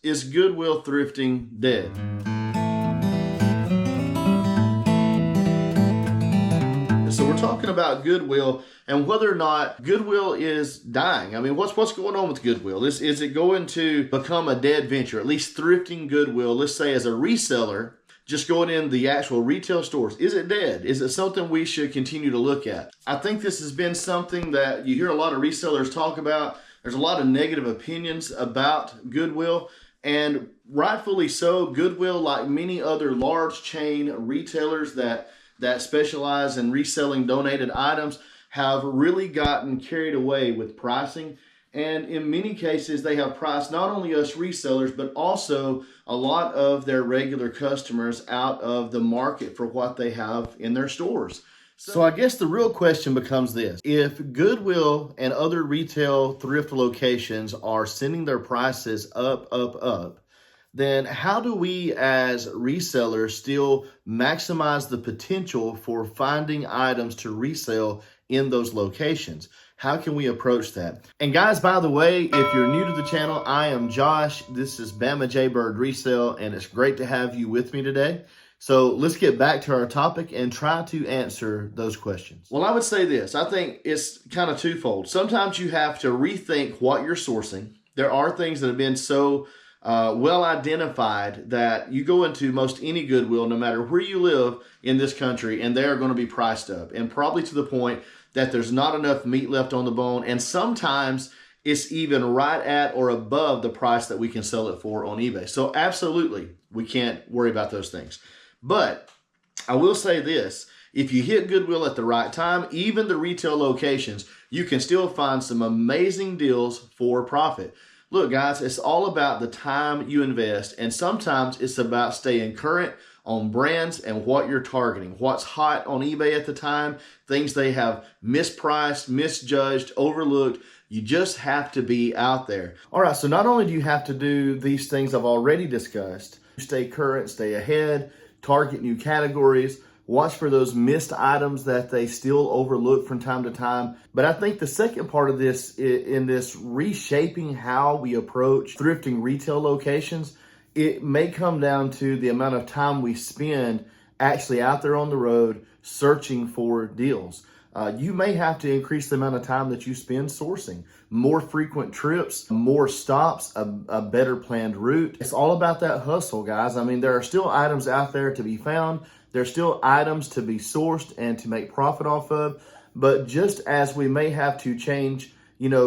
Is Goodwill thrifting dead? So we're talking about Goodwill and whether or not Goodwill is dying. I mean, what's going on with Goodwill? Is it going to become a dead venture? At least thrifting Goodwill, let's say as a reseller, just going in the actual retail stores, is it dead? Is it something we should continue to look at? I think this has been something that you hear a lot of resellers talk about. There's a lot of negative opinions about Goodwill, and rightfully so. Goodwill, like many other large chain retailers that specialize in reselling donated items, have really gotten carried away with pricing. And in many cases, they have priced not only us resellers, but also a lot of their regular customers out of the market for what they have in their stores. So I guess the real question becomes this: if Goodwill and other retail thrift locations are sending their prices up, then how do we as resellers still maximize the potential for finding items to resell in those locations? How can we approach that? And guys, by the way, if you're new to the channel, I am Josh. This is Bama Jaybird Resell, and it's great to have you with me today. So let's get back to our topic and try to answer those questions. Well, I would say this. I think it's kind of twofold. Sometimes you have to rethink what you're sourcing. There are things that have been so well identified that you go into most any Goodwill, no matter where you live in this country, and they are going to be priced up, and probably to the point that there's not enough meat left on the bone. And sometimes it's even right at or above the price that we can sell it for on eBay. So absolutely, we can't worry about those things. But I will say this: if you hit Goodwill at the right time, even the retail locations, you can still find some amazing deals for profit. Look, guys, it's all about the time you invest, and sometimes it's about staying current on brands and what you're targeting, what's hot on eBay at the time, things they have mispriced, misjudged, overlooked. You just have to be out there. All right, so not only do you have to do these things I've already discussed, stay current, stay ahead, target new categories, watch for those missed items that they still overlook from time to time. But I think the second part of this, in this reshaping how we approach thrifting retail locations, it may come down to the amount of time we spend actually out there on the road searching for deals. You may have to increase the amount of time that you spend sourcing. More frequent trips, more stops, a better planned route. It's all about that hustle, guys. I mean, there are still items out there to be found. There's still items to be sourced and to make profit off of. But just as we may have to change,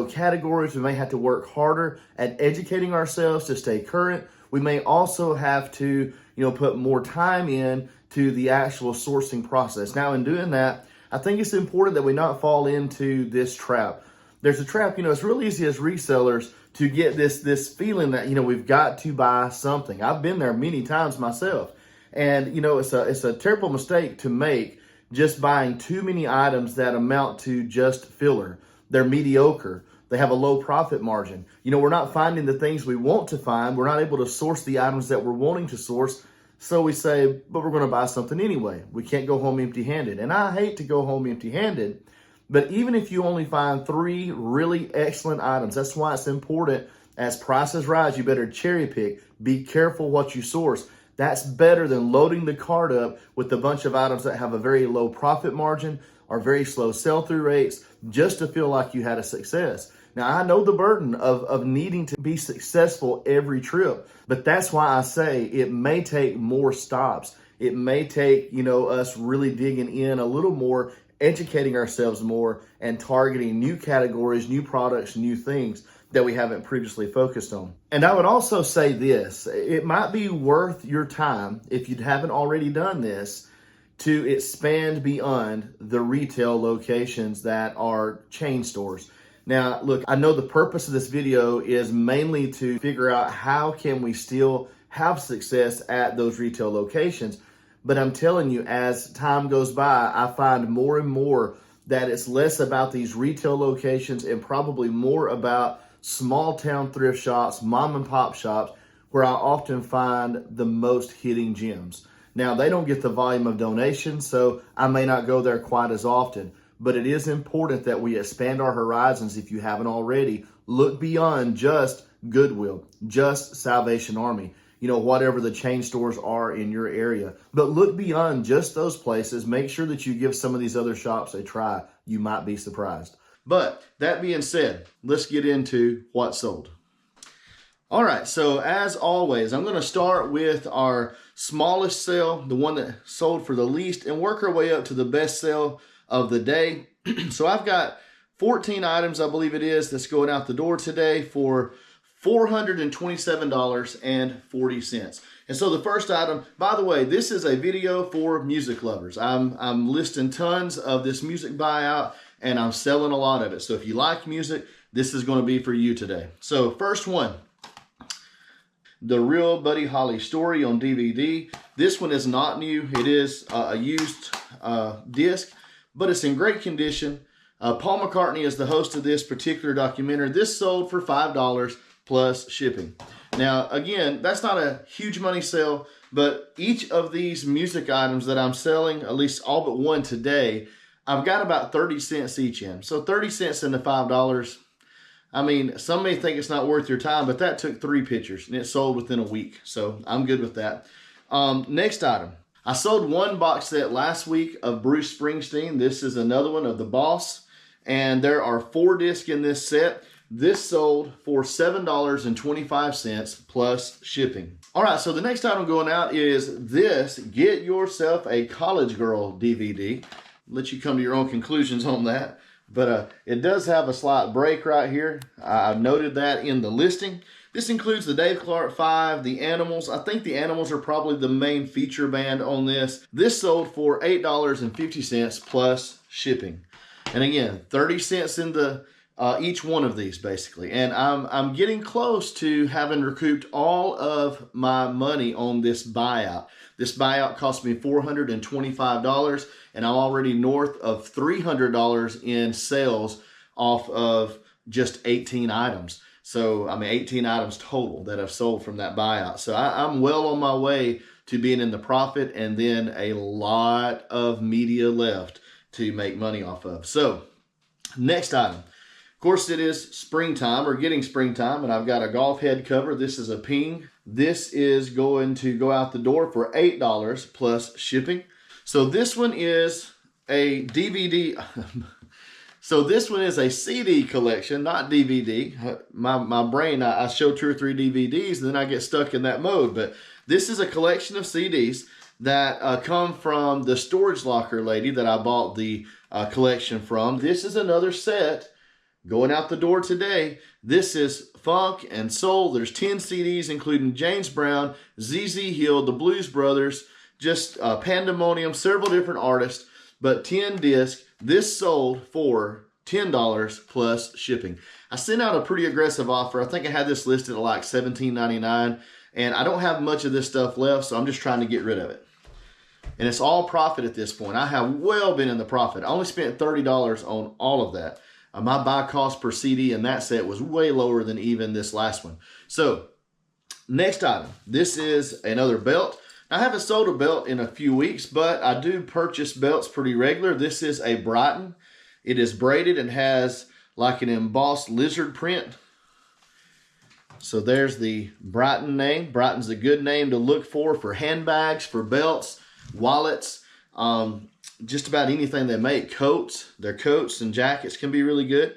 categories, we may have to work harder at educating ourselves to stay current. We may also have to, put more time in to the actual sourcing process. Now, in doing that, I think it's important that we not fall into this trap. There's a trap, it's real easy as resellers to get this feeling that, we've got to buy something. I've been there many times myself. And, it's a terrible mistake to make, just buying too many items that amount to just filler. They're mediocre. They have a low profit margin. We're not finding the things we want to find. We're not able to source the items that we're wanting to source. So we say, but we're going to buy something anyway. We can't go home empty-handed. And I hate to go home empty-handed, but even if you only find 3 really excellent items, that's why it's important, as prices rise, you better cherry pick. Be careful what you source. That's better than loading the cart up with a bunch of items that have a very low profit margin or very slow sell-through rates just to feel like you had a success. Now, I know the burden of needing to be successful every trip, but that's why I say it may take more stops. It may take, us really digging in a little more, educating ourselves more, and targeting new categories, new products, new things that we haven't previously focused on. And I would also say this: it might be worth your time, if you haven't already done this, to expand beyond the retail locations that are chain stores. Now, look, I know the purpose of this video is mainly to figure out how can we still have success at those retail locations. But I'm telling you, as time goes by, I find more and more that it's less about these retail locations and probably more about small town thrift shops, mom and pop shops, where I often find the most hitting gems. Now, they don't get the volume of donations, so I may not go there quite as often. But it is important that we expand our horizons if you haven't already. Look beyond just Goodwill, Just Salvation Army, you know, whatever the chain stores are in your area. But look beyond just those places. Make sure that you give some of these other shops a try. You might be surprised. But that being said, let's get into what sold. All right, so as always, I'm going to start with our smallest sale, the one that sold for the least, and work our way up to the best sale of the day. So I've got 14 items, I believe it is, that's going out the door today for $427.40. And so the first item, by the way, this is a video for music lovers. I'm listing tons of this music buyout, and I'm selling a lot of it. So if you like music, this is going to be for you today. So first one, The Real Buddy Holly Story on DVD. This one is not new. It is a used disc, but it's in great condition. Paul McCartney is the host of this particular documentary. This sold for $5 plus shipping. Now, again, that's not a huge money sale, but each of these music items that I'm selling, at least all but one today, I've got about 30 cents each in. So 30 cents into $5. I mean, some may think it's not worth your time, but that took 3 pictures and it sold within a week. So I'm good with that. Next item. I sold one box set last week of Bruce Springsteen. This is another one of The Boss. And there are 4 discs in this set. This sold for $7.25 plus shipping. All right, so the next item going out is this Get Yourself a College Girl DVD. Let you come to your own conclusions on that. But it does have a slight break right here. I've noted that in the listing. This includes the Dave Clark 5, the Animals. I think the Animals are probably the main feature band on this. This sold for $8.50 plus shipping. And again, 30 cents in the each one of these basically. And I'm getting close to having recouped all of my money on this buyout. This buyout cost me $425, and I'm already north of $300 in sales off of just 18 items. So, I mean, 18 items total that I've sold from that buyout. So I'm well on my way to being in the profit, and then a lot of media left to make money off of. So, next item. Of course, it is springtime, or getting springtime, and I've got a golf head cover. This is a Ping. This is going to go out the door for $8 plus shipping. So this one is a DVD. So this one is a CD collection, not DVD. My brain, I show 2 or 3 DVDs, and then I get stuck in that mode. But this is a collection of CDs that come from the storage locker lady that I bought the collection from. This is another set going out the door today. This is funk and soul. There's 10 CDs, including James Brown, ZZ Hill, the Blues Brothers, just Pandemonium, several different artists, but 10 discs. This sold for $10 plus shipping. I sent out a pretty aggressive offer. I think I had this listed at like $17.99, and I don't have much of this stuff left, so I'm just trying to get rid of it. And it's all profit at this point. I have well been in the profit. I only spent $30 on all of that. My buy cost per CD in that set was way lower than even this last one. So, next item. This is another belt. I haven't sold a belt in a few weeks, but I do purchase belts pretty regular. This is a Brighton. It is braided and has like an embossed lizard print. So there's the Brighton name. Brighton's a good name to look for handbags, for belts, wallets, just about anything they make. Coats, their coats and jackets can be really good.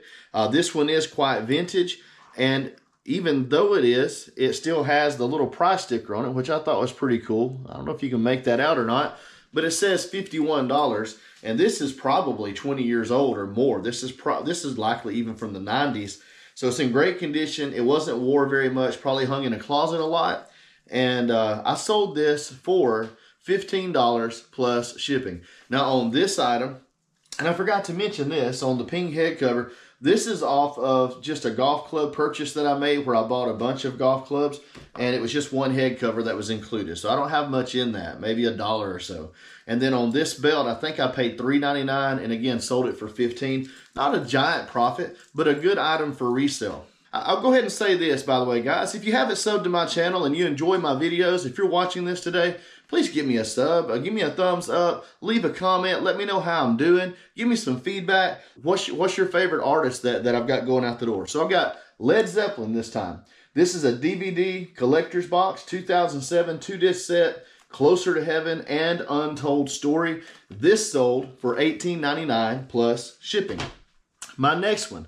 This one is quite vintage, and even though it still has the little price sticker on it, which I thought was pretty cool. I don't know if you can make that out or not, but it says $51, and this is probably 20 years old or more. This is likely even from the 90s. So it's in great condition. It wasn't wore very much, probably hung in a closet a lot. And I sold this for $15 plus shipping. Now on this item, and I forgot to mention this, on the Ping head cover, this is off of just a golf club purchase that I made where I bought a bunch of golf clubs, and it was just one head cover that was included. So I don't have much in that, maybe $1 or so. And then on this belt, I think I paid $3.99 and again sold it for $15. Not a giant profit, but a good item for resale. I'll go ahead and say this, by the way, guys. If you haven't subbed to my channel and you enjoy my videos, if you're watching this today, please give me a sub, give me a thumbs up, leave a comment, let me know how I'm doing, give me some feedback. What's your favorite artist that I've got going out the door? So I've got Led Zeppelin this time. This is a DVD collector's box, 2007, 2-disc set, Closer to Heaven and Untold Story. This sold for $18.99 plus shipping. My next one,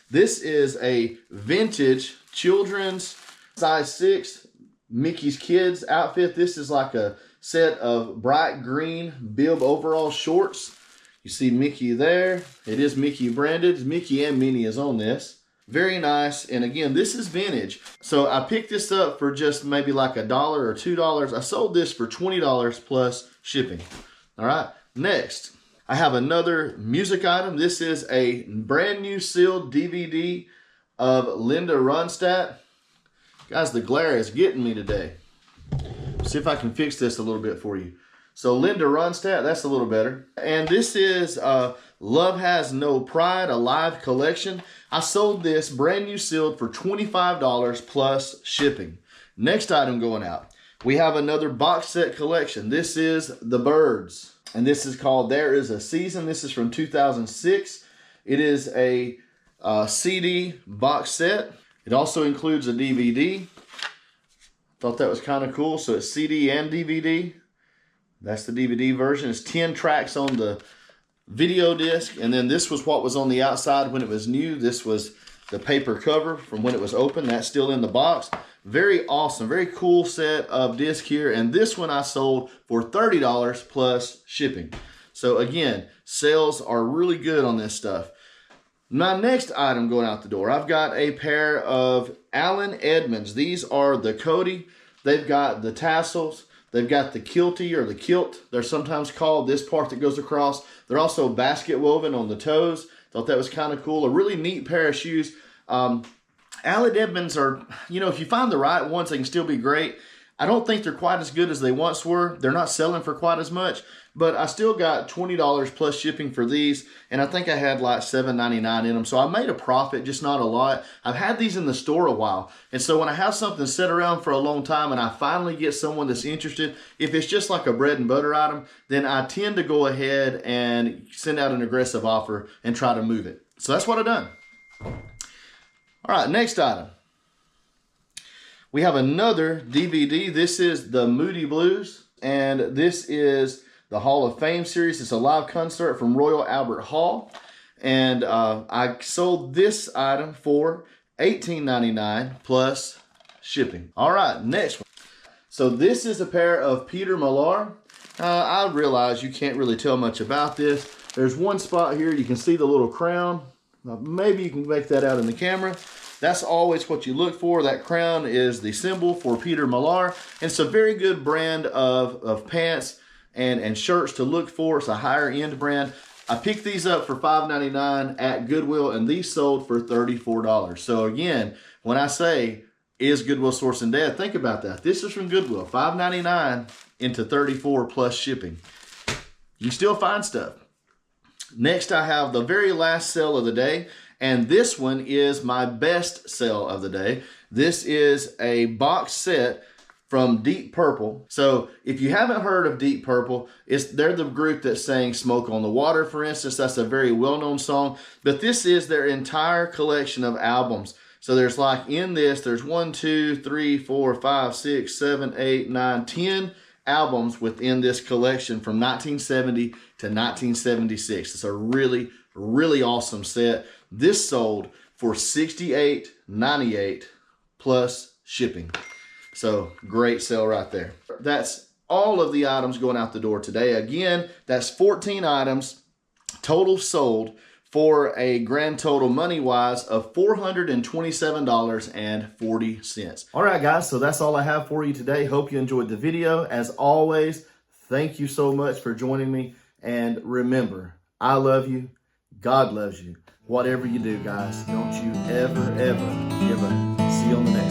this is a vintage children's size 6 Mickey's Kids outfit. This is like a set of bright green bib overall shorts. You see Mickey there. It is Mickey branded. Mickey and Minnie is on this. Very nice. And again, this is vintage. So I picked this up for just maybe like $1 or $2. I sold this for $20 plus shipping. All right. Next, I have another music item. This is a brand new sealed DVD of Linda Ronstadt. Guys, the glare is getting me today. See if I can fix this a little bit for you. So Linda Ronstadt, that's a little better. And this is Love Has No Pride, a live collection. I sold this brand new sealed for $25 plus shipping. Next item going out. We have another box set collection. This is The Birds. And this is called There Is a Season. This is from 2006. It is a CD box set. It also includes a DVD. Thought that was kind of cool. So it's CD and DVD. That's the DVD version. It's 10 tracks on the video disc. And then this was what was on the outside when it was new. This was the paper cover from when it was open. That's still in the box. Very awesome. Very cool set of disc here. And this one I sold for $30 plus shipping. So again, sales are really good on this stuff. My next item going out the door, I've got a pair of Allen Edmonds. These are the Cody. They've got the tassels. They've got the kilty or the kilt. They're sometimes called, this part that goes across. They're also basket woven on the toes. Thought that was kind of cool. A really neat pair of shoes. Allen Edmonds are, you know, if you find the right ones, they can still be great. I don't think they're quite as good as they once were. They're not selling for quite as much, but I still got $20 plus shipping for these, and I think I had like $7.99 in them. So I made a profit, just not a lot. I've had these in the store a while, and so when I have something set around for a long time and I finally get someone that's interested, if it's just like a bread and butter item, then I tend to go ahead and send out an aggressive offer and try to move it. So that's what I've done. All right, next item. We have another DVD. This is the Moody Blues, and this is the Hall of Fame series. It's a live concert from Royal Albert Hall, and I sold this item for $18.99 plus shipping. All right, next one. So this is a pair of Peter Millar. I realize you can't really tell much about this. There's one spot here, you can see the little crown. Maybe you can make that out in the camera. That's always what you look for. That crown is the symbol for Peter Millar. And it's a very good brand of pants and shirts to look for. It's a higher end brand. I picked these up for $5.99 at Goodwill, and these sold for $34. So again, when I say, is Goodwill sourcing dead? Think about that. This is from Goodwill, $5.99 into $34 plus shipping. You still find stuff. Next, I have the very last sale of the day. And this one is my best sale of the day. This is a box set from Deep Purple. So if you haven't heard of Deep Purple, they're the group that sang Smoke on the Water, for instance. That's a very well-known song. But this is their entire collection of albums. So there's like in this, there's 1, 2, 3, 4, 5, 6, 7, 8, 9, 10 albums within this collection from 1970 to 1976. It's a really, really awesome set. This sold for $68.98 plus shipping. So great sale right there. That's all of the items going out the door today. Again, that's 14 items total sold for a grand total money-wise of $427.40. All right, guys, so that's all I have for you today. Hope you enjoyed the video. As always, thank you so much for joining me. And remember, I love you. God loves you. Whatever you do, guys, don't you ever, ever give up. See you on the next.